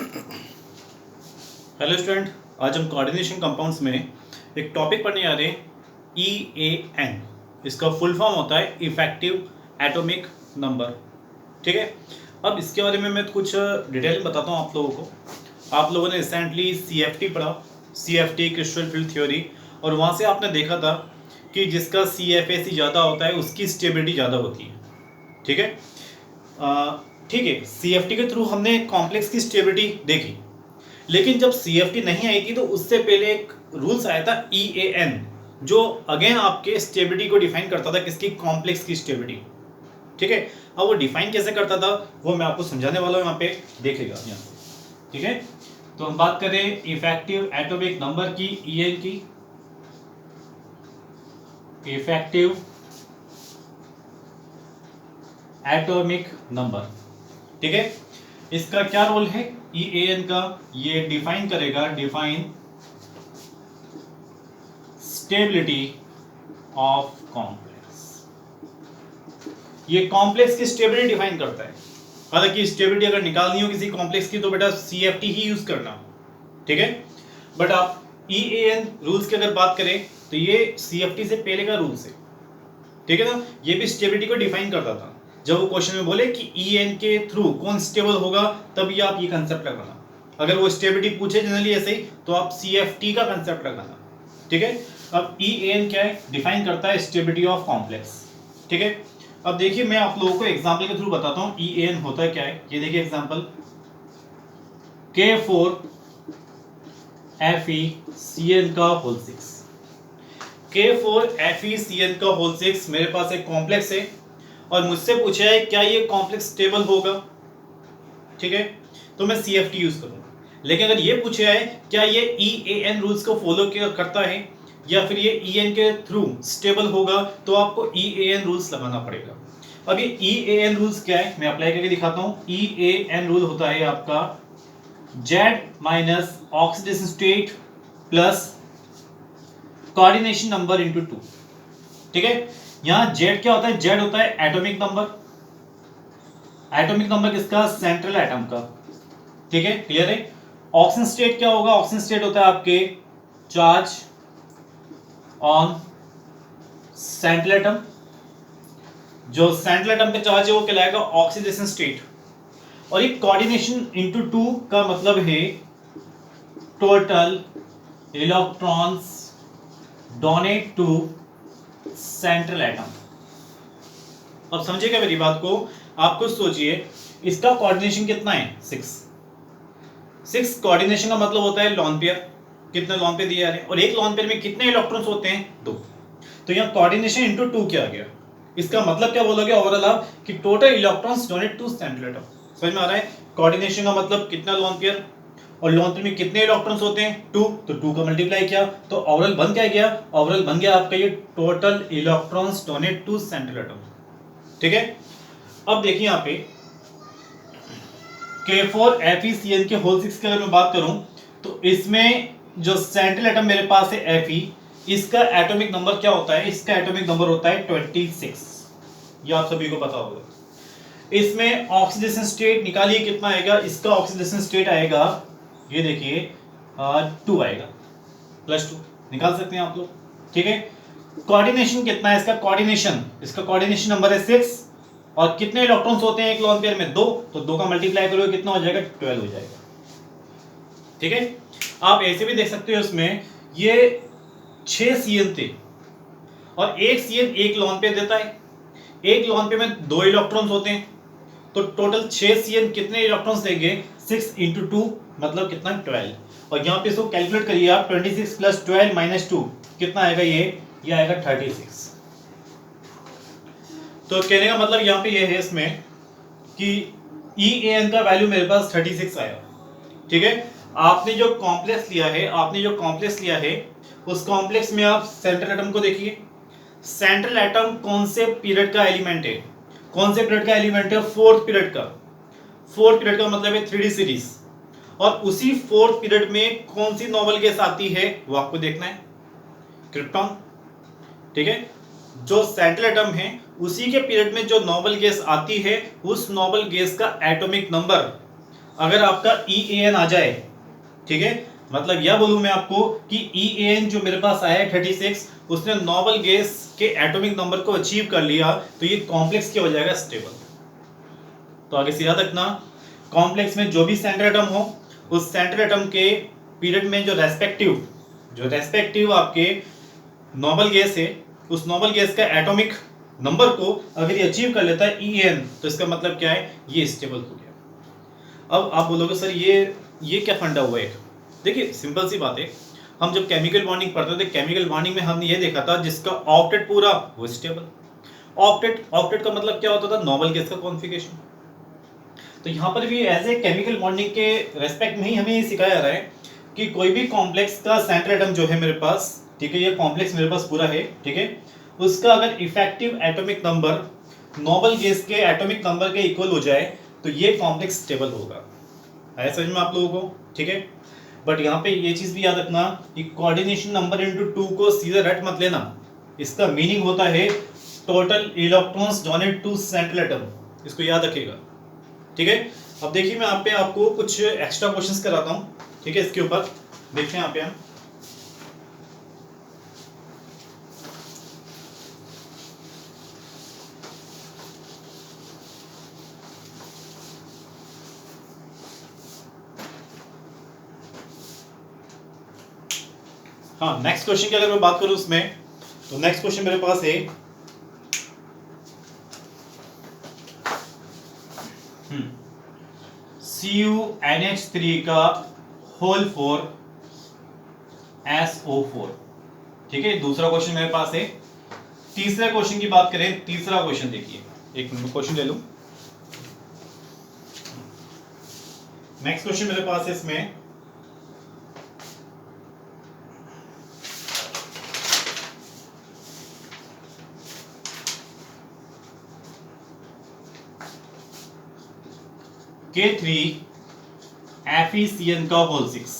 Hello student, आज हम coordination compounds में एक टॉपिक पढ़ने जा रहे हैं EAN। इसका फुल फॉर्म होता है इफेक्टिव एटॉमिक नंबर। ठीक है, अब इसके बारे में मैं कुछ डिटेल में बताता हूँ आप लोगों को। आप लोगों ने रिसेंटली CFT पढ़ा, CFT क्रिस्टल फील्ड थ्योरी, और वहाँ से आपने देखा था कि जिसका CFAC ज़्यादा होता है उसकी स्टेबिलिटी ज़्यादा होती है। ठीक है, ठीक है, CFT के थ्रू हमने कॉम्प्लेक्स की स्टेबिलिटी देखी, लेकिन जब CFT नहीं आई थी तो उससे पहले एक रूल्स आया था EAN, जो अगेन आपके स्टेबिलिटी को डिफाइन करता था, किसकी, कॉम्प्लेक्स की स्टेबिलिटी। ठीक है, अब वो डिफाइन कैसे करता था वो मैं आपको समझाने वाला हूँ, यहाँ पे देखेगा यहाँ। ठीक है, तो हम बात करें इफेक्टिव एटॉमिक नंबर की, EN की, इफेक्टिव एटॉमिक नंबर। ठीक है, इसका क्या रोल है EAN का, ये डिफाइन करेगा, डिफाइन स्टेबिलिटी ऑफ कॉम्प्लेक्स। ये कॉम्प्लेक्स की स्टेबिलिटी डिफाइन करता है। हालांकि स्टेबिलिटी अगर निकालनी हो किसी कॉम्प्लेक्स की तो बेटा CFT ही यूज करना। ठीक है, बट आप EAN रूल्स की अगर बात करें तो ये CFT से पहले का रूल्स है। ठीक है ना, ये भी स्टेबिलिटी को डिफाइन करता था। जब वो क्वेश्चन में बोले कि EAN के थ्रू कौन स्टेबल होगा, तब ये आप ये कंसेप्ट लगाना। अगर वो स्टेबिलिटी पूछे जनरली ऐसे ही तो आप CFT का कंसेप्ट लगाना। ठीक है, अब EAN क्या है, डिफाइन करता है स्टेबिलिटी ऑफ कॉम्प्लेक्स। ठीक है, अब देखिए मैं आप लोगों को एग्जांपल के थ्रू बताता हूं EAN होता है क्या है। ये देखिए एग्जांपल, K4FeCN का होल 6। K4FeCN का होल 6 मेरे पास एक कॉम्प्लेक्स है और मुझसे पूछा है क्या ये कॉम्प्लेक्स स्टेबल होगा। ठीक है, तो मैं CFT यूज करूंगा। लेकिन अगर ये पूछा है क्या ये EAN रूल्स को फॉलो करता है या फिर ये EAN के थ्रू स्टेबल होगा, तो आपको EAN रूल्स लगाना पड़ेगा। अब ये EAN रूल्स क्या है मैं अप्लाई करके दिखाता हूं। EAN रूल होता है आपका Z minus oxidation state plus coordination number into 2। ठीक है, यहां Z क्या होता है, Z होता है एटॉमिक नंबर। एटॉमिक नंबर किसका, सेंट्रल एटम का। ठीक है, क्लियर है। ऑक्सीजन स्टेट क्या होगा, ऑक्सीजन स्टेट होता है आपके चार्ज ऑन सेंट्रल एटम। जो सेंट्रल एटम पे चार्ज है वो कहलाएगा ऑक्सीडेशन स्टेट। और ये कोऑर्डिनेशन इंटू 2 का मतलब है total electrons donate to central atom. अब समझिएगा मेरी बात को, आप कुछ सोचिए, इसका कोऑर्डिनेशन कितना है, 6। कोऑर्डिनेशन का मतलब होता है लॉन पेयर, कितने लॉन पेयर दिए जा रहे हैं, और एक लॉन पेयर में कितने इलेक्ट्रॉन्स होते हैं, 2। तो यहाँ कोऑर्डिनेशन इंटू 2 क्या आ गया, इसका मतलब क्या बोलोगे ओवरऑल आप, कि total electrons donate to central atom. समझ में आ रहा है, कोऑर्डिनेशन का मतलब कितना लॉन पेयर, और लॉन पेयर में कितने इलेक्ट्रॉन्स होते हैं, 2। तो 2 का मल्टीप्लाई किया तो ओवरऑल बन क्या गया, ओवरऑल बन गया आपका ये total electrons donate to central atom. ठीक है, अब देखिए यहाँ पे K4FeCN के होल 6 की अगर मैं बात करूं तो इसमें जो सेंट्रल एटम मेरे पास है Fe, इसका एटॉमिक नंबर क्या होता है, इसका एटॉमिक नंबर होता है 26। ये आप सभी को पता होगा। इसमें ऑक्सीडेशन स्टेट निकालिए कितना आएगा, इसका ऑक्सीडेशन स्टेट आएगा, ये देखिए 2 आएगा, +2 निकाल सकते हैं आप लोग। ठीक है, कोऑर्डिनेशन कितना है इसका, इसका कोऑर्डिनेशन नंबर है 6, और कितने इलेक्ट्रॉन्स होते हैं एक लोन पेयर में, 2। तो 2 का मल्टीप्लाई करोगे कितना हो जाएगा, 12 हो जाएगा। ठीक है, आप ऐसे भी देख सकते हो, इसमें ये 6 CN थे और एक CN एक लोन पेयर देता है। एक लोन पेयर में 2 इलेक्ट्रॉन्स होते हैं, तो टोटल 6 CN कितने इलेक्ट्रॉन्स देंगे, 6 × 2 मतलब कितना, 12। और यहाँ पे इसको कैलकुलेट करिए आप, 26 + 12 - 2 कितना आएगा, ये आएगा 36। तो कहने का मतलब यहाँ पे ये है इसमें कि EAN का वैल्यू मेरे पास 36 आया। ठीक है, आपने जो कॉम्प्लेक्स लिया है उस कॉम्प्लेक्स में आप सेंट्रल एटम को देखिए। सेंट्रल एटम कौन से पीरियड का एलिमेंट है, फोर्थ पीरियड का। फोर्थ पीरियड का मतलब है 3D सीरीज, और उसी फोर्थ पीरियड में कौन सी नोबल गैस आती है वो आपको देखना है, क्रिप्टॉन। ठीक है, जो सेंट्रल एटम है उसी के पीरियड में जो नोबल गैस आती है, उस नोबल गैस का एटॉमिक नंबर अगर आपका EAN आ जाए, ठीक है, मतलब यह बोलूं मैं आपको कि EAN जो मेरे पास आया है 36, उसने नोबल गैस के एटॉमिक नंबर को अचीव कर लिया, तो ये कॉम्प्लेक्स क्या हो जाएगा, स्टेबल। तो आगे से याद रखना, कॉम्प्लेक्स में जो भी सेंटर एटम हो, उस सेंटर एटम के पीरियड में जो रेस्पेक्टिव आपके नोबल गैस है, उस नोबल गैस का एटॉमिक नंबर को अगर ये अचीव कर लेता है EAN, तो इसका मतलब क्या है, ये स्टेबल हो गया। अब आप बोलोगे सर ये क्या फंडा हुआ है। देखिए सिंपल सी बात है, हम जब केमिकल बॉन्डिंग पढ़ते थे, केमिकल बॉन्डिंग में हमने ये देखा था जिसका ऑक्टेट पूरा वो स्टेबल। ऑक्टेट का मतलब क्या होता था, नोबल गैस का कॉन्फ़िगरेशन। तो यहाँ पर भी एज ए केमिकल बॉन्डिंग के रेस्पेक्ट में ही हमें ये सिखाया जा रहा है कि कोई भी कॉम्प्लेक्स का सेंटर एटम जो है मेरे पास, ठीक है, ये कॉम्प्लेक्स मेरे पास पूरा है, ठीक है, उसका अगर effective atomic number noble gas के एटॉमिक नंबर के इक्वल हो जाए, तो ये कॉम्प्लेक्स स्टेबल होगा। आया समझ में आप लोगों को, ठीक है। बट यहाँ पे ये चीज भी याद रखना कि कोऑर्डिनेशन नंबर इनटू 2 को सीधे रट मत लेना, इसका मीनिंग होता है total electrons donate to central atom, इसको याद रखिएगा, ठीक है। अब देखिए मैं आपको कुछ एक्स्ट्रा क्वेश्चंस कराता हूँ, ठीक है, इसके ऊपर देखते हैं यहाँ पे हम। हाँ, नेक्स्ट क्वेश्चन की अगर मैं बात करूं उसमें, तो नेक्स्ट क्वेश्चन मेरे पास है CuNH3 का होल 4 SO4, ठीक है, दूसरा क्वेश्चन मेरे पास है। तीसरे क्वेश्चन की बात करें, तीसरा क्वेश्चन देखिए, एक क्वेश्चन ले लूं। नेक्स्ट क्वेश्चन मेरे पास है इसमें K3FeCN का होल 6।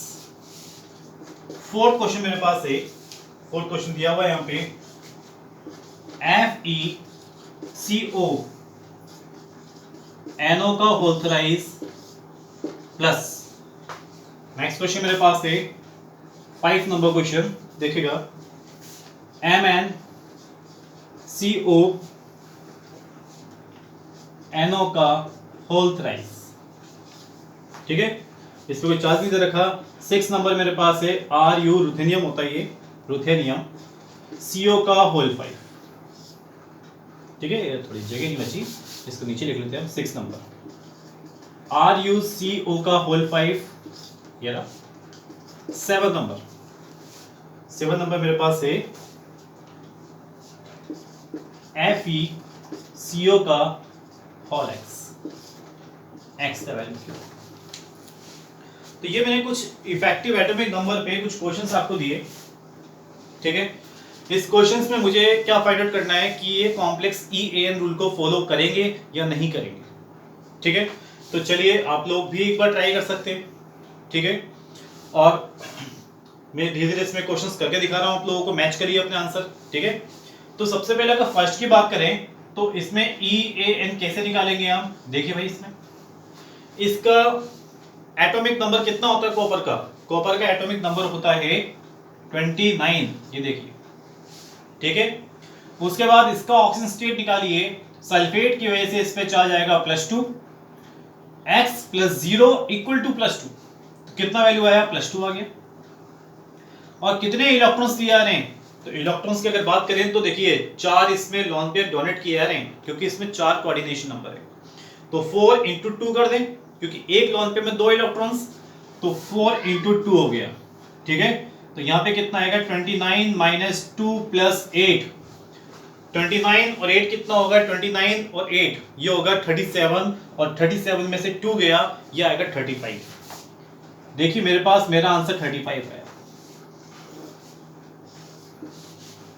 फोर्थ क्वेश्चन मेरे पास है, फोर्थ क्वेश्चन दिया हुआ है यहां पे FeCO का whole thrice plus. Next question मेरे पास है 5 नंबर क्वेश्चन, देखिएगा MnCO का होल थ्राइस, ठीक है, इस पे कोई चार्ज नहीं दे रखा। 6 नंबर मेरे पास है Ru, रुथेनियम होता है ये, रुथेनियम, CO का होल 5, ठीक है, थोड़ी जगह नहीं बची, इसको नीचे लिख लेते हैं। 6 नंबर RuCO का होल 5, ये रहा। 7 नंबर मेरे पास है FeCO का होल x का वैल्यू। तो ये मैंने कुछ इफेक्टिव एटॉमिक नंबर पे कुछ क्वेश्चंस आपको दिए, ठीक है। इस क्वेश्चंस में मुझे क्या फाइंड आउट करना है कि ये कॉम्प्लेक्स EAN रूल को फॉलो करेंगे या नहीं करेंगे, ठीक है। तो चलिए आप लोग भी एक बार ट्राई कर सकते हैं, ठीक है, और मैं धीरे धीरे इसमें क्वेश्चंस करके दिखा रहा हूं, आप लोगों को मैच करिए अपने आंसर, ठीक है। तो सबसे पहले अगर फर्स्ट की बात करें तो इसमें EAN कैसे निकालेंगे हम, देखिए भाई, इसमें इसका एटॉमिक नंबर कितना होता है कॉपर का एटॉमिक नंबर होता है 29, ये देखिए, ठीक है। उसके बाद इसका ऑक्सीजन स्टेट निकालिए, सल्फेट की वजह से इस पे चार्ज आएगा +2, x + 0 = +2, तो कितना वैल्यू आया, +2 आ गया। और कितने इलेक्ट्रॉन्स दिए जा रहे हैं, तो इलेक्ट्रॉन्स की अगर बात करें तो देखिए 4 इसमें लोन पेयर डोनेट किए जा रहे हैं, क्योंकि इसमें 4 कोऑर्डिनेशन नंबर है, तो 4 × 2 कर दें, क्योंकि एक लोन पेयर में 2 इलेक्ट्रॉन्स, तो 4 × 2 हो गया, ठीक है। तो यहाँ पे कितना आएगा, 29 - 2 + 8, 29 और 8 कितना होगा, 29 और 8 ये होगा 37, और 37 में से 2 गया, ये आएगा 35। देखिए मेरे पास मेरा आंसर 35 है,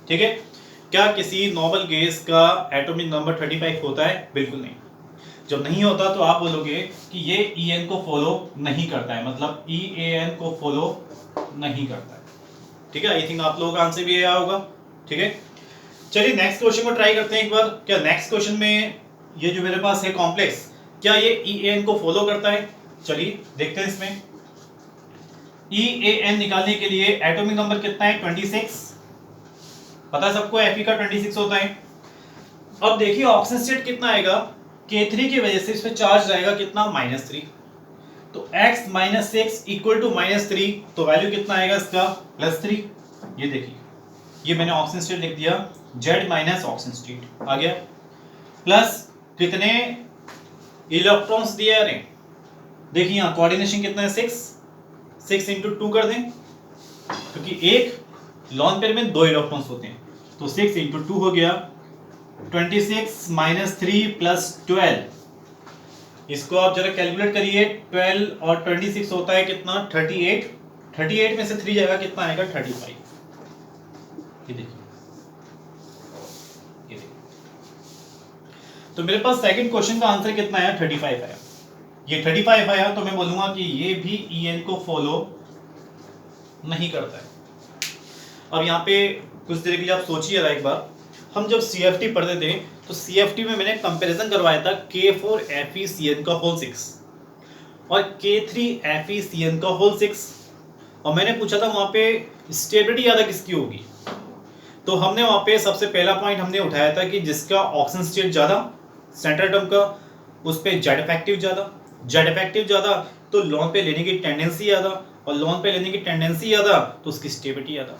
ठीक है। क्या किसी नोबल गैस का एटॉमिक नंबर 35 होता है, बिल्कुल नहीं। जब नहीं होता तो आप बोलोगे कि ये EN को फॉलो नहीं करता है, मतलब EAN को फॉलो नहीं करता है, ठीक है। आई थिंक आप लोगों का आंसर भी यह होगा, ठीक है। चलिए नेक्स्ट क्वेश्चन को ट्राई करते हैं एक बार। क्या नेक्स्ट क्वेश्चन में ये जो मेरे पास है कॉम्प्लेक्स, क्या ये EAN को फॉलो करता है, चलिए देखते हैं इसमें। EAN निकालने के लिए एटॉमिक नंबर कितना है 26, पता है सबको Fe का 26 होता है। अब देखिए ऑक्सीजन स्टेट कितना आएगा, K3 की वजह से इसमें चार्ज रहेगा कितना -3, तो x - 6 इक्वल टू -3, तो वैल्यू कितना आएगा इसका +3। ये देखिए ये मैंने ऑक्सीजन स्टेट लिख दिया, Z माइनस ऑक्सीजन स्टेट आ गया, प्लस कितने इलेक्ट्रॉन्स दिए आ रहे हैं, देखिए यहाँ कोऑर्डिनेशन कितना है 6 इंटू 2 कर दें, क्योंकि एक लॉन पेयर में 2 इलेक्ट्रॉन्स होते हैं, तो 6 इंटू 2 हो गया 26 माइनस 3 प्लस 12। इसको आप जरा कैलकुलेट करिए, 12 और 26 होता है कितना 38, 38 में से 3 जाएगा कितना आएगा 35। ये देखिए तो मेरे पास सेकंड क्वेश्चन का आंसर कितना आया 35 आया। ये 35 आया तो मैं बोलूंगा कि ये भी EN को फॉलो नहीं करता है। अब यहाँ पे कुछ देर के लिए आप सोचिए एक बार, हम जब CFT पढ़ते थे तो CFT में मैंने कंपैरिजन करवाया था K4FeCN का होल 6 और K3FeCN का होल 6, और मैंने पूछा था वहां पे स्टेबिलिटी ज्यादा किसकी होगी, तो हमने वहां पे सबसे पहला पॉइंट हमने उठाया था कि जिसका ऑक्सीजन स्टेट ज्यादा सेंट्रल एटम का, उस पे जेड इफेक्टिव ज्यादा, तो लॉन पे लेने की टेंडेंसी ज्यादा, और लॉन पे लेने की टेंडेंसी ज्यादा तो उसकी स्टेबिलिटी ज्यादा।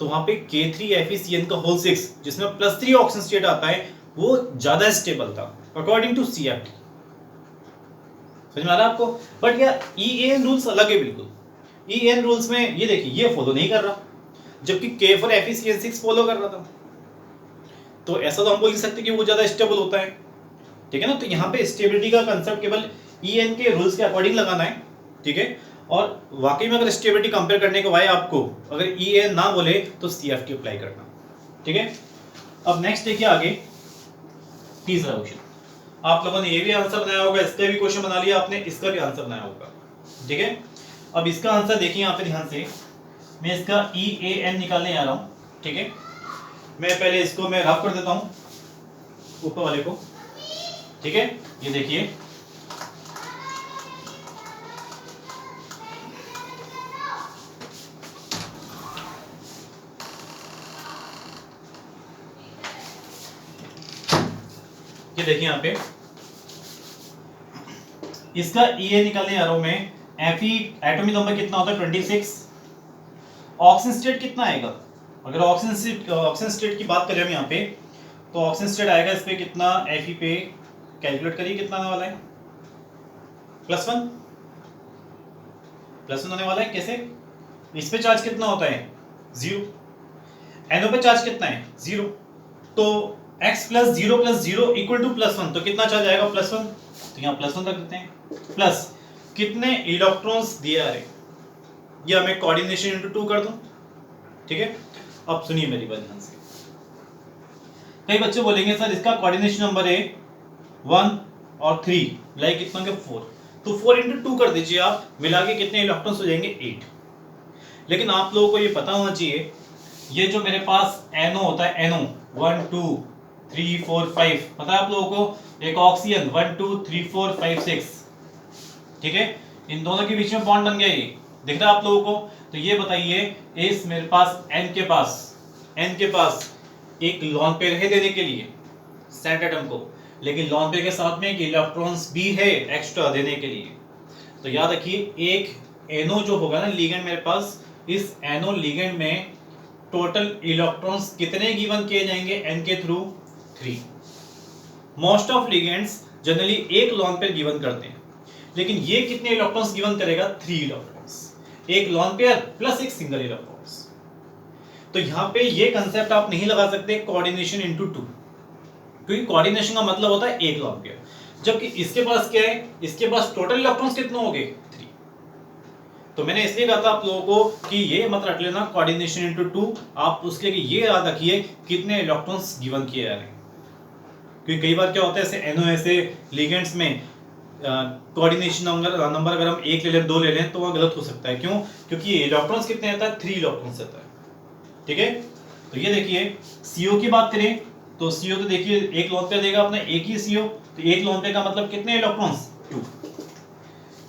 तो वहां पे K3FeCN का होल 6 जिसमें +3 ऑक्सीजन स्टेट आता है वो ज्यादा स्टेबल था अकॉर्डिंग टू CFT। समझ में आ रहा है आपको? बट यार EAN रूल्स अलग है बिल्कुल। EAN रूल्स में ये देखिए ये फॉलो नहीं कर रहा, जबकि K4FeCN6 फॉलो कर रहा था, तो ऐसा तो हम बोल नहीं सकते कि वो ज्यादा स्टेबल होता है, ठीक है ना। तो यहाँ पे स्टेबिलिटी का कंसेप्ट केवल EN के रूल्स के अकॉर्डिंग लगाना है, ठीक है। और वाकई में अगर स्टेबिलिटी कंपेयर करने को आए आपको, अगर EN ना बोले तो CFT अप्लाई करना, ठीक है। अब नेक्स्ट देखिए आगे तीसरा क्वेश्चन, आप लोगों ने ये भी आंसर बनाया होगा, इसका भी क्वेश्चन बना लिया आपने, इसका भी आंसर बनाया होगा, ठीक है। अब इसका आंसर देखिए यहाँ पे ध्यान से, मैं इसका EAN निकालने जा रहा हूँ, ठीक है। मैं पहले इसको मैं रफ कर देता हूँ ऊपर वाले को, ठीक है। ये देखिए यहाँ पे इसका EA निकालने जा रहा हूं मैं। Fe एटॉमिक नंबर कितना होता है 26, ऑक्सीजन स्टेट कितना आएगा, अगर ऑक्सीजन स्टेट की बात करें हम यहाँ पे, तो ऑक्सीजन स्टेट आएगा इस पे कितना, Fe पे कैलकुलेट करिए कितना आने वाला है, +1 होने वाला है। कैसे, इस पे चार्ज कितना होता है 0, NO पे चार्ज कितना है 0, तो x + 0 + 0 = +1, तो कितना चार्ज आएगा +1, तो यहाँ +1 रख देते हैं, प्लस कितने इलेक्ट्रॉन्स दिए आ रहे, या मैं कोऑर्डिनेशन इंटू 2 कर दूं, ठीक है। अब सुनिए मेरी बात ध्यान से, कई बच्चे बोलेंगे सर इसका कोऑर्डिनेशन नंबर है 1 और 3 लाइक कितना के 4, तो 4 × 2 कर दीजिए आप, मिला के कितने इलेक्ट्रॉन्स हो जाएंगे 8। लेकिन आप लोगों को ये पता होना चाहिए, ये जो मेरे पास NO होता है, NO 1 2 3 4 5, पता है आप लोगों को, एक ऑक्सीजन 1 2 3 4 5 6, ठीक है। इन दोनों के बीच में बॉन्ड बन गया, ये दिख रहा है आप लोगों को। तो ये बताइए इस मेरे पास N के पास एक लॉन पेयर है देने के लिए सेंट्रल एटम को, लेकिन लॉन पेयर के साथ में एक इलेक्ट्रॉन्स भी है एक्स्ट्रा देने के लिए। तो याद रखिए एक NO जो होगा ना लिगेंड मेरे पास, इस NO लिगेंड में टोटल इलेक्ट्रॉन्स कितने गिवन किए जाएंगे N के through 3। Most of ligands generally एक लॉन पेयर गिवन करते हैं, लेकिन ये कितने इलेक्ट्रॉन्स गिवन करेगा 3 इलेक्ट्रॉन्स, एक लॉन पेयर प्लस एक सिंगल इलेक्ट्रॉन्स। तो यहाँ पे ये कंसेप्ट आप नहीं लगा सकते कोऑर्डिनेशन इंटू 2, क्योंकि कोऑर्डिनेशन का मतलब होता है एक लॉन पेयर, जबकि इसके पास क्या है, इसके पास टोटल इलेक्ट्रॉन्स कितने हो गए 3। तो मैंने इसलिए कहा था आप लोगों को कि ये मत रख लेना कोऑर्डिनेशन इंटू 2, आप उसके लिए ये याद रखिए कितने इलेक्ट्रॉन्स गिवन किए जा रहे हैं, क्योंकि कई बार क्या होता है ऐसे NO ऐसे लिगेंड्स में कोऑर्डिनेशन नंबर अगर हम 1 ले लें 2 ले लें तो वह गलत हो सकता है। क्यों? क्योंकि इलेक्ट्रॉन्स कितने आता है 3 इलेक्ट्रॉन्स आता है, ठीक है। तो ये देखिए CO की बात करें तो CO तो देखिए एक लॉन पेयर देगा अपना एक ही CO, तो एक लॉन पेयर का मतलब कितने इलेक्ट्रॉन्स 2।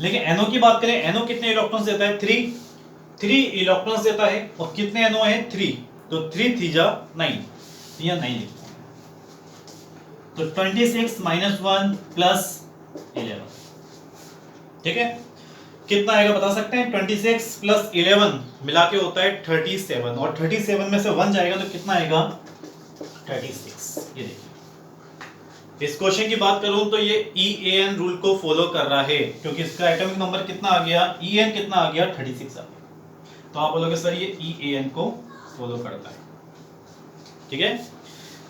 लेकिन NO की बात करें, NO कितने इलेक्ट्रॉन्स देता है? 3 इलेक्ट्रॉन्स देता है। और कितने NO है? 3, तो 3 3 जा 9, या 9 लिखते हैं। तो 26 माइनस 1 प्लस 11, ठीक है, कितना आएगा बता सकते हैं? 26 प्लस 11 मिला के होता है 37, और 37 में से 1 जाएगा तो कितना आएगा? 36। ये देखिए, इस क्वेश्चन की बात करूं तो ये EAN रूल को फॉलो कर रहा है, क्योंकि इसका एटॉमिक नंबर कितना आ गया? EN कितना आ गया? 36 आ गया। तो आप बोलोगे सर ये EAN को फॉलो करता है, ठीक है।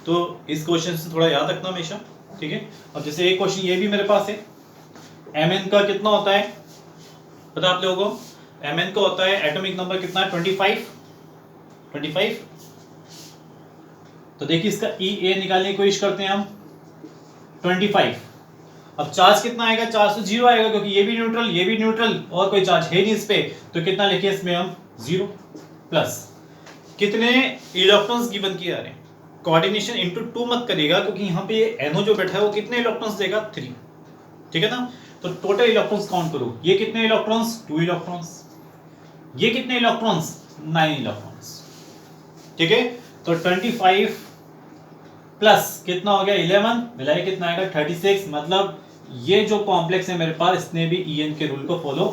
तो इस क्वेश्चन से थोड़ा याद रखना हमेशा, ठीक है। अब जैसे एक क्वेश्चन ये भी मेरे पास है, MN का कितना होता है पता आप लोगों को? MN का होता है एटॉमिक नंबर कितना है? 25। तो देखिए इसका EA निकालने की कोशिश करते हैं हम, 25। अब चार्ज कितना आएगा? चार्ज तो 0 आएगा, क्योंकि ये भी न्यूट्रल, ये भी न्यूट्रल, और कोई चार्ज है नहीं इस पे, तो कितना लिखे इसमें हम? 0 प्लस कितने इलेक्ट्रॉन्स गिवन किए जा रहे हैं? कोऑर्डिनेशन इनटू 2 मत करिएगा, क्योंकि यहाँ पे ये NO जो बैठा है वो कितने इलेक्ट्रॉन्स देगा? 3, ठीक है ना। तो टोटल इलेक्ट्रॉन्स काउंट करो, ये कितने इलेक्ट्रॉन्स? 2 इलेक्ट्रॉन्स। ये कितने इलेक्ट्रॉन्स? 9 इलेक्ट्रॉन्स, ठीक है। तो 25 प्लस कितना हो गया? 11 मिलाइए कितना आएगा? 36। मतलब ये जो कॉम्प्लेक्स है मेरे पास, इसने भी EN के रूल को फॉलो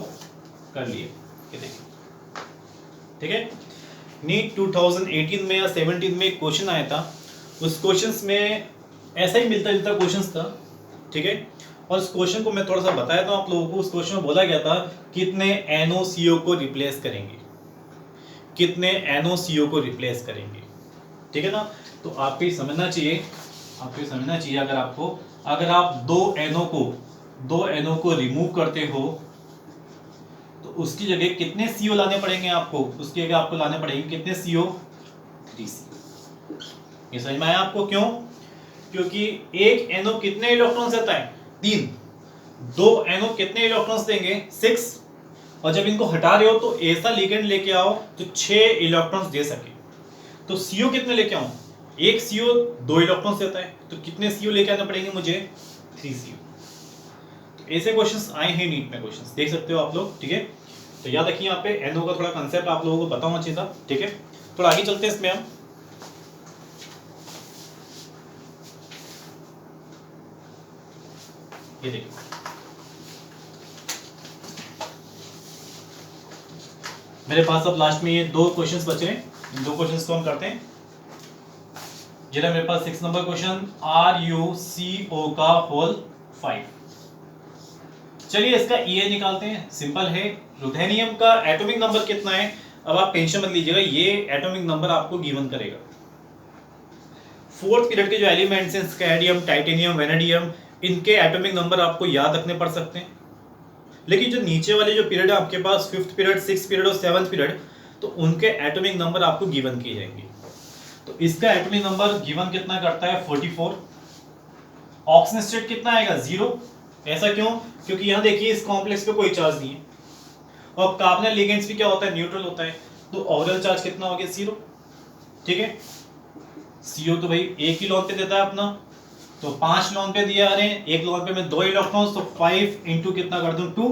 कर लिए, ये देखिए, ठीक है। नीट 2018 में या 17 में एक क्वेश्चन आया था, उस क्वेश्चंस में ऐसा ही मिलता जुलता क्वेश्चंस था, ठीक है। और उस क्वेश्चन को मैं थोड़ा सा बताया था आप लोगों को। उस क्वेश्चन में बोला गया था कितने NOCO को रिप्लेस करेंगे, कितने NOCO को रिप्लेस करेंगे, ठीक है ना। तो आपको ये समझना चाहिए, अगर आप दो NO को रिमूव करते हो तो उसकी जगह कितने CO लाने पड़ेंगे आपको? उसकी जगह आपको लाने पड़ेंगे कितने CO? 3 CO। ये समझ में आया आपको? क्यों? क्योंकि एक NO कितने इलेक्ट्रॉन्स देता है? 3। 2 NO कितने इलेक्ट्रॉन्स देंगे? 6। और जब इनको हटा रहे हो तो ऐसा लिगेंड लेके आओ तो 6 इलेक्ट्रॉन्स दे सके। तो CO कितने लेके आऊं? एक CO 2 इलेक्ट्रॉन्स देता है, तो कितने CO लेके आने पड़ेंगे मुझे? 3 CO। तो ऐसे क्वेश्चंस आए हैं नीट में, क्वेश्चंस देख सकते हो आप लोग, ठीक है। तो याद रखिए यहाँ पे NO का थोड़ा कंसेप्ट आप लोगों को पता होना चाहिए था, ठीक है। थोड़ा आगे चलते हैं इसमें हम। ये देखिए, मेरे पास अब लास्ट में ये 2 क्वेश्चंस बचे हैं। इन 2 क्वेश्चंस को हम करते हैं। जिधर मेरे पास 6 नंबर क्वेश्चन, RuCO का होल 5। चलिए इसका EA निकालते हैं, सिंपल है। रुथेनियम का एटॉमिक नंबर कितना है? अब आप टेंशन मत लीजिएगा, ये एटॉमिक नंबर आपको गिवन करेगा। 4th पीरियड के जो एलिमेंट्स हैं, स्कैंडियम, टाइटेनियम, वेनेडियम, इनके एटॉमिक नंबर आपको याद रखने पड़ सकते हैं। लेकिन जो नीचे वाले जो पीरियड है आपके पास, 5th पीरियड, 6th पीरियड और 7th पीरियड, तो उनके एटॉमिक नंबर आपको गिवन किए जाएंगे। तो इसका एटॉमिक नंबर गिवन कितना करता है? 44। ऑक्सीजन स्टेट कितना आएगा? 0। ऐसा क्यों? क्योंकि यहाँ देखिए इस कॉम्प्लेक्स पे कोई चार्ज नहीं है, और कार्बोनिल लिगेंड्स भी क्या होता है? न्यूट्रल होता है। तो ओवरऑल चार्ज कितना हो गया? 0, ठीक है। CO तो भाई एक ही लोन पे देता है अपना, तो 5 लोन पे दिया आ रहे हैं, एक लोन पे में 2 इलेक्ट्रॉन्स, तो 5 इंटू कितना कर दूं? 2।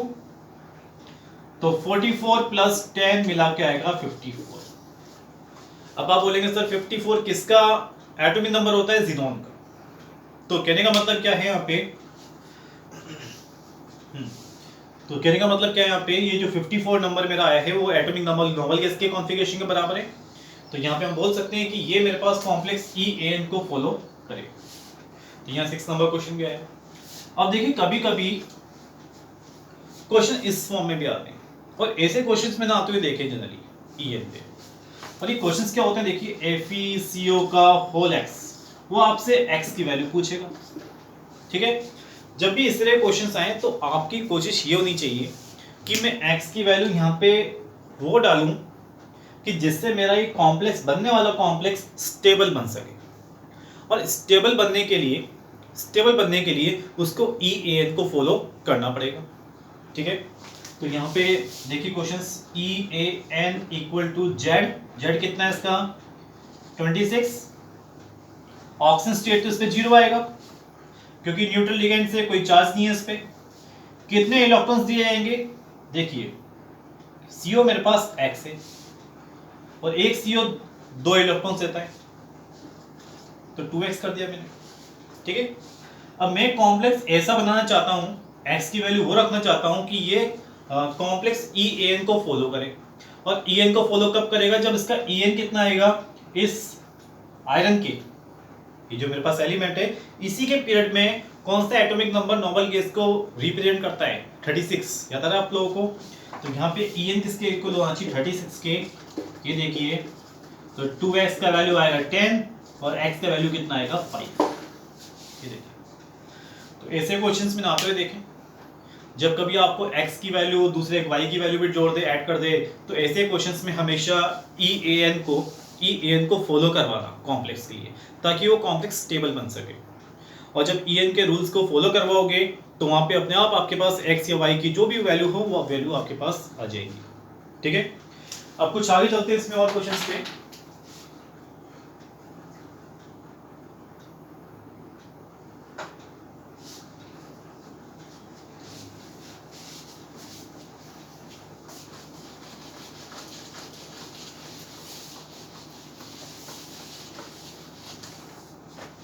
तो 44 प्लस 10 मिला के आएगा 54। अब आप बोलेंगे सर 54 किसका एटॉमिक नंबर होता है? ज़ीनॉन का। तो कहने का मतलब क्या है यहाँ पे? तो कहने का मतलब क्या है यहाँ पे? ये जो 54 नंबर मेरा आया है वो एटॉमिक नंबर नोबल गैस के कॉन्फ़िगरेशन के बराबर है। तो यहाँ पे हम बोल सकते हैं कि ये मेरे पास कॉम्प्लेक्स EAN को फॉलो करेगा। तो यहाँ 6 नंबर क्वेश्चन गया है। अब देखिए कभी कभी क्वेश्चन इस फॉर्म में भी आते हैं, और ऐसे क्वेश्चंस मैंने आते हुए देखे जनरली EN पे। और ये क्वेश्चंस क्या होते हैं? देखिए FeCO का होल x, वो आपसे x की वैल्यू पूछेगा, ठीक है। जब भी इस तरह क्वेश्चंस आए तो आपकी कोशिश ये होनी चाहिए कि मैं x की वैल्यू यहाँ पे वो डालूं कि जिससे मेरा ये कॉम्प्लेक्स बनने वाला कॉम्प्लेक्स स्टेबल बन सके। और स्टेबल बनने के लिए उसको EAN को फॉलो करना पड़ेगा, ठीक है। तो यहाँ पे देखिए questions, EAN equal to Z कितना है इसका? 26। ऑक्सीजन स्टेट तो इस पे 0 आएगा, क्योंकि न्यूट्रल लिगेंड से कोई चार्ज नहीं है इस पे। कितने इलेक्ट्रॉन्स दिए जाएंगे? देखिए CO मेरे पास X है और एक CO 2 इलेक्ट्रॉन्स देता है, तो 2x कर दिया मैंने, ठीक है। अब मैं कॉम्प्लेक्स ऐसा बनाना चाहता हूं, x की वैल्यू वो रखना चाहता हूं कि ये कॉम्प्लेक्स EAN को फॉलो करे। और EN को फॉलो कब करेगा? जब इसका EN कितना आएगा, इस आयरन के, ये जो मेरे पास एलिमेंट है, इसी के पीरियड में कौन सा एटॉमिक नंबर नोबल गैस को रिप्रेजेंट करता है? 36, याद आ रहा है आप लोगों को? तो यहाँ पे EN किसके इक्वल होना चाहिए? 36 के। ये देखिए, तो 2x का वैल्यू आएगा 10 और x का वैल्यू कितना आएगा? 5। ये देखिए, तो ऐसे क्वेश्चंस में आते हुए देखें, जब कभी आपको x की वैल्यू दूसरे y की वैल्यू भी जोड़ दे, ऐड कर दे, तो ऐसे क्वेश्चंस में हमेशा EAN को फॉलो करवाना कॉम्प्लेक्स के लिए, ताकि वो कॉम्प्लेक्स स्टेबल बन सके। और जब EN के रूल्स को फॉलो करवाओगे तो वहां पे अपने आप आपके पास x या y की जो भी वैल्यू हो वो वैल्यू आपके पास आ जाएगी, ठीक है। अब कुछ आगे चलते हैं इसमें और क्वेश्चंस पे।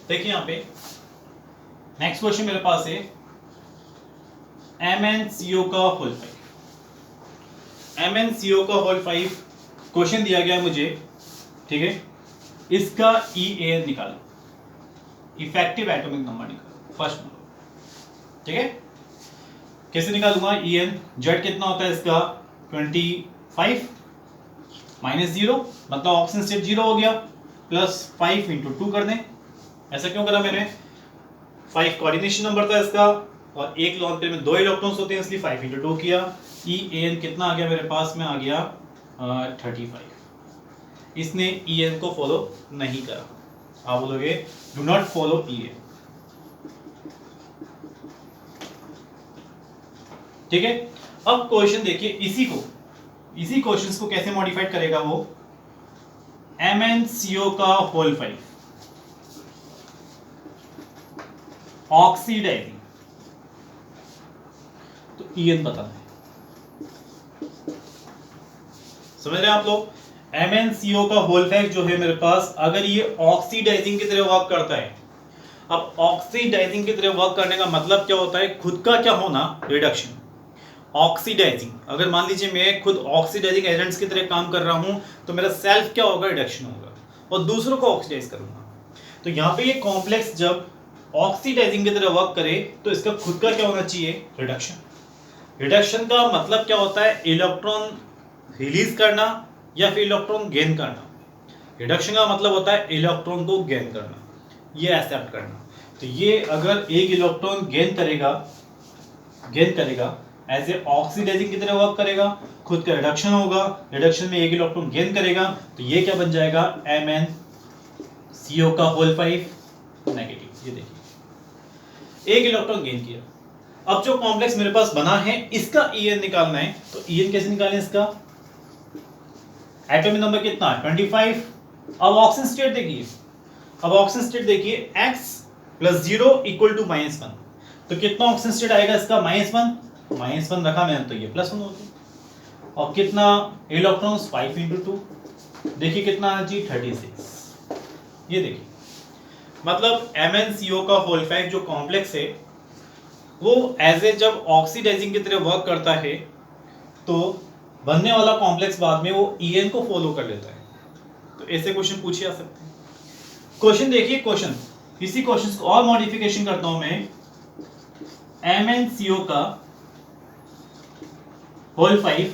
देखिए यहाँ पे नेक्स्ट क्वेश्चन मेरे पास है MnCO का होल 5। MnCO का होल 5 क्वेश्चन दिया गया है मुझे, ठीक है। इसका EAN निकालो, इफेक्टिव एटॉमिक नंबर निकालो, फर्स्ट नंबर, ठीक है। कैसे निकालूंगा EN? Z कितना होता है इसका? 25 माइनस 0, मतलब ऑक्सीजन स्टेट 0 हो गया, प्लस 5 इंटू 2 कर दें। ऐसा क्यों करा मैंने? 5 कोऑर्डिनेशन नंबर था इसका, और एक लॉन पेयर में 2 इलेक्ट्रॉन्स होते हैं, इसलिए 5 इंटू 2 किया। EAN कितना आ गया मेरे पास में? आ गया 35। इसने EN को फॉलो नहीं करा। आप बोलोगे डू नॉट फॉलो EN, ठीक है। अब क्वेश्चन देखिए, इसी क्वेश्चंस को कैसे मॉडिफाइड करेगा वो? MnCO का होल 5 ऑक्सीडाइजिंग, तो EN बताना है। समझ रहे हैं आप लोग? MnCO का होल 5 जो है मेरे पास, अगर ये ऑक्सीडाइजिंग की तरह वर्क करता है, अब ऑक्सीडाइजिंग की तरह वर्क करने का मतलब क्या होता है? खुद का क्या होना? रिडक्शन। ऑक्सीडाइजिंग, अगर मान लीजिए मैं खुद ऑक्सीडाइजिंग एजेंट्स की तरह काम कर रहा हूं, तो मेरा सेल्फ क्या होगा? रिडक्शन होगा, और दूसरों को ऑक्सीडाइज करूंगा। तो यहां पे ये कॉम्प्लेक्स जब ऑक्सीडाइजिंग की तरह वर्क करे तो इसका खुद का क्या होना चाहिए? रिडक्शन। रिडक्शन का मतलब क्या होता है? इलेक्ट्रॉन रिलीज करना या फिर इलेक्ट्रॉन गेन करना। रिडक्शन का मतलब होता है इलेक्ट्रॉन को गेन करना, ये एक्सेप्ट करना। तो ये अगर एक इलेक्ट्रॉन गेन करेगा एज ए ऑक्सीडाइजिंग की तरह वर्क करेगा, खुद का रिडक्शन होगा, रिडक्शन में एक इलेक्ट्रॉन गेन करेगा, तो ये क्या बन जाएगा? MnCO का होल 5 नेगेटिव। ये देखिए, एक इलेक्ट्रॉन गेन किया। अब जो कॉम्प्लेक्स मेरे पास बना है, इसका EN निकालना है, तो EN कैसे निकालें इसका? एटॉमिक नंबर कितना है? 25। अब ऑक्सीजन स्टेट देखिए, x प्लस 0 इक्वल टू -1, तो कितना ऑक्सीजन स्टेट आएगा इसका? -1 रखा मैंने, तो ये +1 हो गया। और कितना इलेक्ट्रॉन्स? 5 इंटू 2, देखिए कितना आना चाहिए? 36। ये देखिए, मतलब MnCO का होल 5 जो कॉम्प्लेक्स है, वो एज ए जब ऑक्सीडाइजिंग की तरह वर्क करता है, तो बनने वाला कॉम्प्लेक्स बाद में वो EN को फॉलो कर लेता है। तो ऐसे क्वेश्चन पूछे जा सकते हैं। क्वेश्चन देखिए, इसी क्वेश्चन को और मॉडिफिकेशन करता हूं मैं। MnCO का होल 5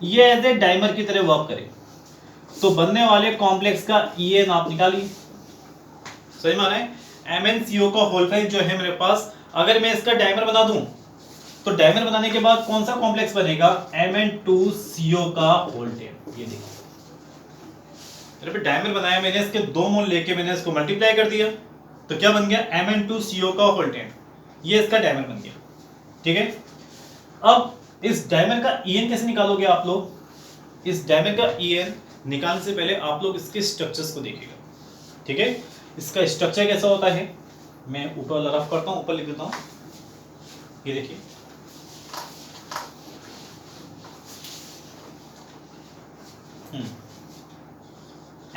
ये एज ए डाइमर की तरह वर्क करे, तो बनने वाले कॉम्प्लेक्स का EN आप निकालिए। सही माना है? MnCO का होल 5 जो है मेरे पास, अगर मैं इसका डाइमर बना दूं, तो डाइमर बनाने के बाद कौन सा कॉम्प्लेक्स बनेगा? Mn2CO का होल 10। ये देखिए, जब डाइमर बनाया मैंने, इसके 2 मोल लेके मैंने इसको मल्टीप्लाई कर दिया, तो क्या बन गया? Mn2CO का होल 10। ये इसका डाइमर बन गया, ठीक है। अब इस डाइमर का EN कैसे निकालोगे आप लोग? इस डाइमर का EN निकालने से पहले आप लोग इसके स्ट्रक्चर्स को देखिएगा, ठीक है। इसका स्ट्रक्चर कैसा होता है, मैं ऊपर रफ करता हूं, ऊपर लिख देता हूं। ये देखिए,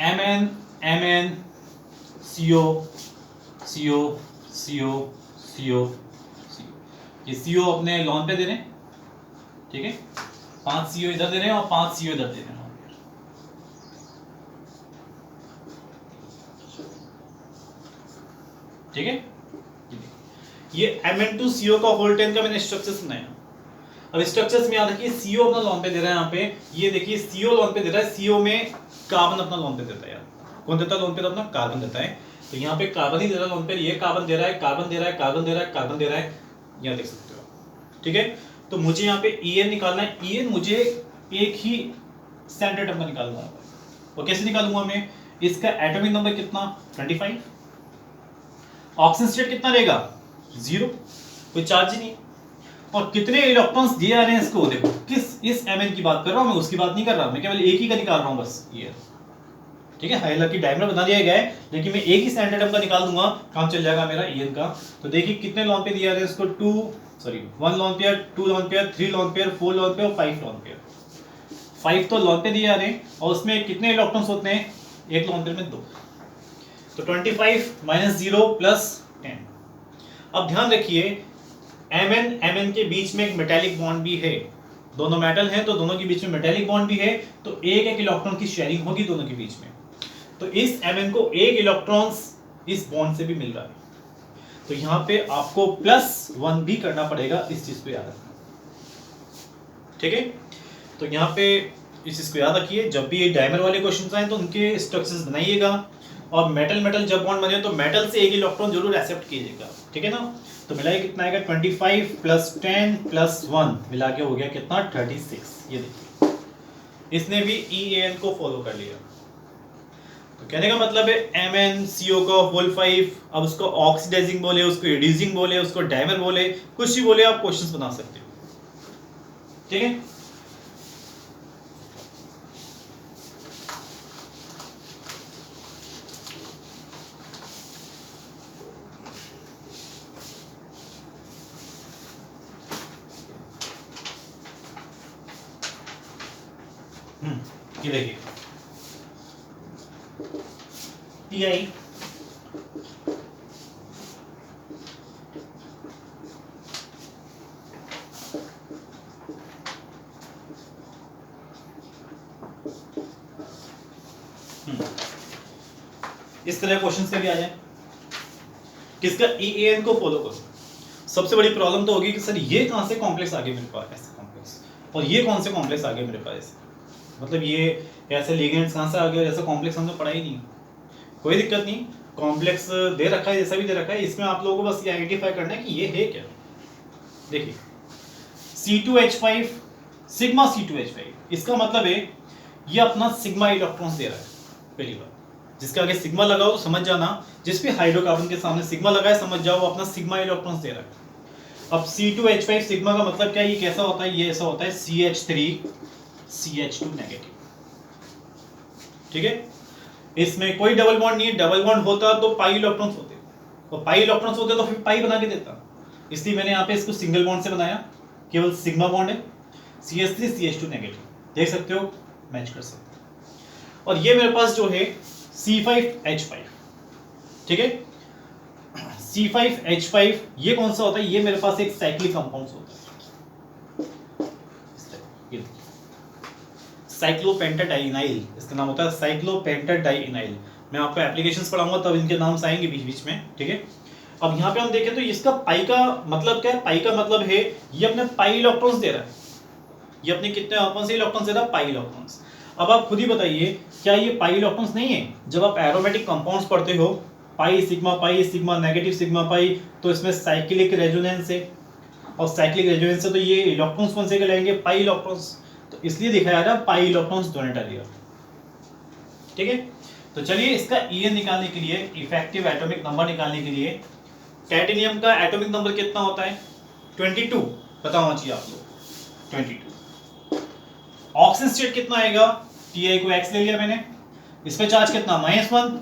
Mn Mn CO CO CO CO CO, ये CO अपने लॉन पे दे रहे हैं, ठीक है, 5 CO इधर दे रहे हैं और 5 CO इधर दे रहे हैं, ठीक है। ये Mn2CO का होल 10 का मैंने स्ट्रक्चर सुनाया। अब स्ट्रक्चर्स में याद रखिए CO अपना लॉन पे दे रहा है, यहाँ पे ये देखिए CO लॉन पे दे रहा है, CO में कार्बन अपना लॉन पे देता है यार, कौन देता है लॉन पे? तो अपना कार्बन देता है, तो यहाँ पे कार्बन ही दे रहा है लॉन पे, ये कार्बन दे रहा है, कार्बन दे रहा है, कार्बन दे रहा है, कार्बन दे रहा है, यहाँ देख सकते हो, ठीक है। तो मुझे यहाँ पे En निकालना है, En मुझे एक ही सेंटर एटम का निकालना है, और कैसे निकालूंगा मैं? इसका एटॉमिक नंबर कितना? 25, ऑक्सीजन स्टेट कितना रहेगा? 0, कोई चार्ज ही नहीं, और कितने इलेक्ट्रॉन्स दिए जा रहे हैं इसको देखो, किस इस Mn की बात कर रहा हूं मैं, उसकी बात नहीं कर रहा, मैं केवल एक ही का निकाल रहा हूं बस, ये ठीक है। हालांकि डायग्राम बना दिया गया है, लेकिन मैं एक ही सेंटर एटम का निकाल दूंगा, काम चल जाएगा मेरा En का। तो देखिए कितने लॉन पे दिए जा रहे हैं इसको, 1 lone pair, 2 lone pair, 3 lone pair, 4 lawn pair और 5 लॉन पेयर। 5 तो लॉन पे दिए जा रहे हैं, और उसमें कितने इलेक्ट्रॉन्स होते हैं? एक लॉन पेयर में 2, तो 25 - 0 + 10। अब ध्यान रखिए Mn के बीच में एक मेटेलिक बॉन्ड भी है, दोनों मेटल हैं तो दोनों के बीच में मेटेलिक बॉन्ड भी है, तो एक इलेक्ट्रॉन की शेयरिंग होगी दोनों के बीच में। तो इस Mn को एक इलेक्ट्रॉन्स इस बॉन्ड से भी मिल रहा है, तो यहाँ पे आपको +1 भी करना पड़ेगा, इस चीज को याद रखना, ठीक है। तो यहाँ पे इस चीज को याद रखिए, जब भी ये डायमर वाले क्वेश्चन आए तो उनके स्ट्रक्चर्स बनाइएगा, और मेटल मेटल जब बॉन्ड बने तो मेटल से एक इलेक्ट्रॉन जरूर एक्सेप्ट कीजिएगा, ठीक है ना। तो मिला ये कितना आएगा? 25 + 10 + 1 मिला के हो गया कितना? 36। ये देखिए इसने भी EAN को फॉलो कर लिया। तो कहने का मतलब है MnCO का होल 5, अब उसको ऑक्सीडाइजिंग बोले, उसको रिड्यूसिंग बोले, उसको डायमर बोले, कुछ भी बोले, आप क्वेश्चंस बना सकते हो, ठीक है। ये देखिए Ti इस तरह क्वेश्चन से भी आ जाए, किसका EAN को फॉलो करो। सबसे बड़ी प्रॉब्लम तो होगी कि सर ये कहां से कॉम्प्लेक्स आ गए मेरे पास, ऐसे कॉम्प्लेक्स, और ये कौन से कॉम्प्लेक्स आ गए मेरे पास, मतलब ये ऐसे लिगेंड्स कहां से आ गए, ऐसा कॉम्प्लेक्स हमने पढ़ा ही नहीं। कोई दिक्कत नहीं, कॉम्प्लेक्स दे रखा है, जैसा भी दे रखा है, इसमें आप लोगों को बस ये आइडेंटिफाई करना है कि ये है क्या। देखिए C2H5 सिग्मा C2H5, इसका मतलब है ये अपना सिग्मा इलेक्ट्रॉन्स दे रहा है। पहली बात, जिसके आगे सिग्मा लगाओ तो समझ जाना, जिस भी हाइड्रोकार्बन के सामने सिग्मा लगाए समझ जाओ वो अपना सिग्मा इलेक्ट्रॉन्स दे रहा है। अब C2H5 सिग्मा का मतलब क्या है? ये कैसा होता है? ये ऐसा होता है CH3 CH2 नेगेटिव, ठीक है। इसमें कोई डबल बॉन्ड नहीं है, डबल बॉन्ड होता तो पाई इलेक्ट्रॉन्स होते, और पाई इलेक्ट्रॉन्स होते तो फिर पाई बना के देता, इसलिए मैंने यहाँ पे इसको सिंगल बॉन्ड से बनाया, केवल सिग्मा बॉन्ड है, CH3 CH2 नेगेटिव, देख सकते हो, मैच कर सकते हो। और ये मेरे पास जो है C5H5, ठीक है, C5H5 ये कौन सा होता है? ये मेरे पास एक साइक्लिक कंपाउंड होता है, साइक्लोपेंटाडाइइनाइल, इसका नाम होता है साइक्लोपेंटाडाइइनाइल। मैं आपको एप्लीकेशंस पढ़ाऊंगा तब इनके नाम आएंगे बीच बीच में, ठीक है। अब यहाँ पे हम देखें तो इसका पाई का मतलब क्या है? पाई का मतलब है ये अपने पाई इलेक्ट्रॉन्स दे रहा है, ये अपने कितने कौन से इलेक्ट्रॉन्स दे रहा है? Pi electrons. अब आप खुद ही बताइए क्या ये पाई इलेक्ट्रॉन्स नहीं है? जब आप एरोमेटिक कंपाउंड्स पढ़ते हो, pi sigma negative sigma pi, तो इसमें साइक्लिक रेजोनेंस है, और साइक्लिक रेजोनेंस से तो ये इलेक्ट्रॉन्स कौन से लेंगे? पाई इलेक्ट्रॉन्स, तो इसलिए दिखाया जा रहा है पाई इलेक्ट्रॉन्स डोनेटर हियर, ठीक है। तो चलिए इसका EN निकालने के लिए, इफेक्टिव एटॉमिक नंबर निकालने के लिए, टाइटेनियम का एटॉमिक नंबर कितना होता है? 22, पता होना चाहिए आप लोग, 22। ऑक्सीजन स्टेट कितना आएगा? Ti को X ले लिया मैंने, इस पे चार्ज कितना? -1,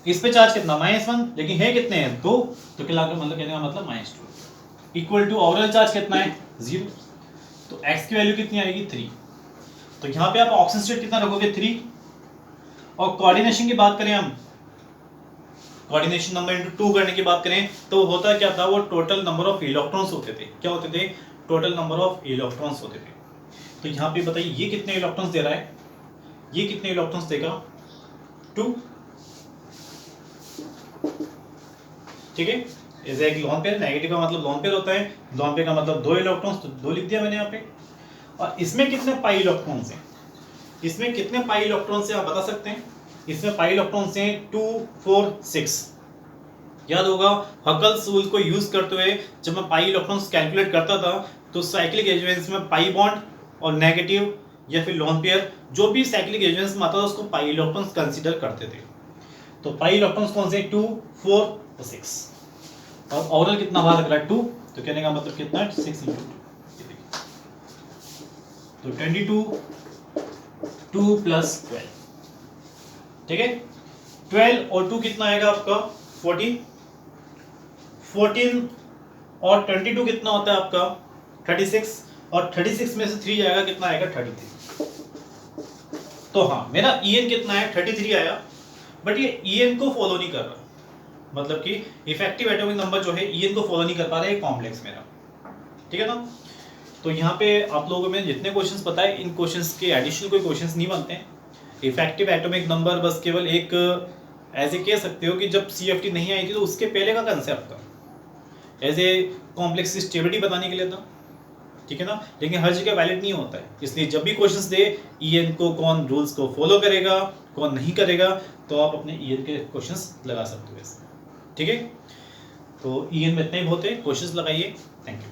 इस पे चार्ज कितना? -1, लेकिन है कितने हैं? 2, तो क्या मतलब कहने का मतलब -2, इक्वल टू ओवरऑल चार्ज कितना है? 0, तो X की वैल्यू कितनी आएगी? 3। तो यहाँ पे आप ऑक्सीजन स्टेट कितना रखोगे 3, और कोऑर्डिनेशन की बात करें हम, कोऑर्डिनेशन नंबर इंटू 2 करने की बात करें तो होता क्या था, वो टोटल नंबर ऑफ इलेक्ट्रॉन्स होते थे। क्या होते थे? टोटल नंबर ऑफ इलेक्ट्रॉन्स होते थे। तो यहाँ पे बताइए ये कितने इलेक्ट्रॉन्स दे रहा है, ये कितने इलेक्ट्रॉन्स देगा 2, ठीक है। इज एक लोन पेयर, नेगेटिव का मतलब लोन पेयर होता है, लोन पेयर का मतलब 2 इलेक्ट्रॉन्स, तो 2 लिख दिया मैंने यहाँ पे। और इसमें कितने पाई इलेक्ट्रॉन्स हैं, इसमें कितने पाई इलेक्ट्रॉन्स हैं आप बता सकते हैं? इसमें पाई इलेक्ट्रॉन्स हैं 2, 4, 6। याद होगा हकल्स रूल को यूज करते हुए जब मैं पाई इलेक्ट्रॉन्स कैलकुलेट करता था तो साइक्लिक एडवेंस में पाई बॉन्ड और नेगेटिव या फिर लोन पेयर जो भी साइक्लिक एडवेंस में आता था उसको पाई इलेक्ट्रॉन्स कंसीडर करते थे। तो पाई इलेक्ट्रॉन्स कौन से? 2, 4 और 6। और ओवरऑल कितना बार लग रहा है 2, तो कहने का मतलब कितना है 6 × 2, तो 22, 2 + 12, ठीक है। 12 और 2 कितना आएगा आपका 14, 14 और 22 कितना होता है आपका 36, और 36 में से 3 जाएगा कितना आएगा 33। तो हाँ मेरा EN कितना है 33 आया, बट ये EN को फॉलो नहीं कर रहा, मतलब कि इफेक्टिव एटॉमिक नंबर जो है EN को फॉलो नहीं कर पा रहा है कॉम्प्लेक्स मेरा, ठीक है ना। तो यहाँ पे आप लोगों में जितने क्वेश्चंस पता है इन क्वेश्चंस के एडिशनल कोई क्वेश्चंस नहीं बनते हैं। इफेक्टिव एटॉमिक नंबर बस केवल एक ऐसे कह सकते हो कि जब CFT नहीं आई थी तो उसके पहले का कंसेप्ट था, एज ए कॉम्प्लेक्स की स्टेबिलिटी बताने के लिए था, ठीक है ना। लेकिन हर जगह वैलिड नहीं होता है, इसलिए जब भी क्वेश्चंस दे EN को कौन रूल्स को फॉलो करेगा कौन नहीं करेगा तो आप अपने EN के क्वेश्चंस लगा सकते हो ऐसे, ठीक है। तो EN में इतने ही बहुत है, क्वेश्चंस लगाइए। Thank you.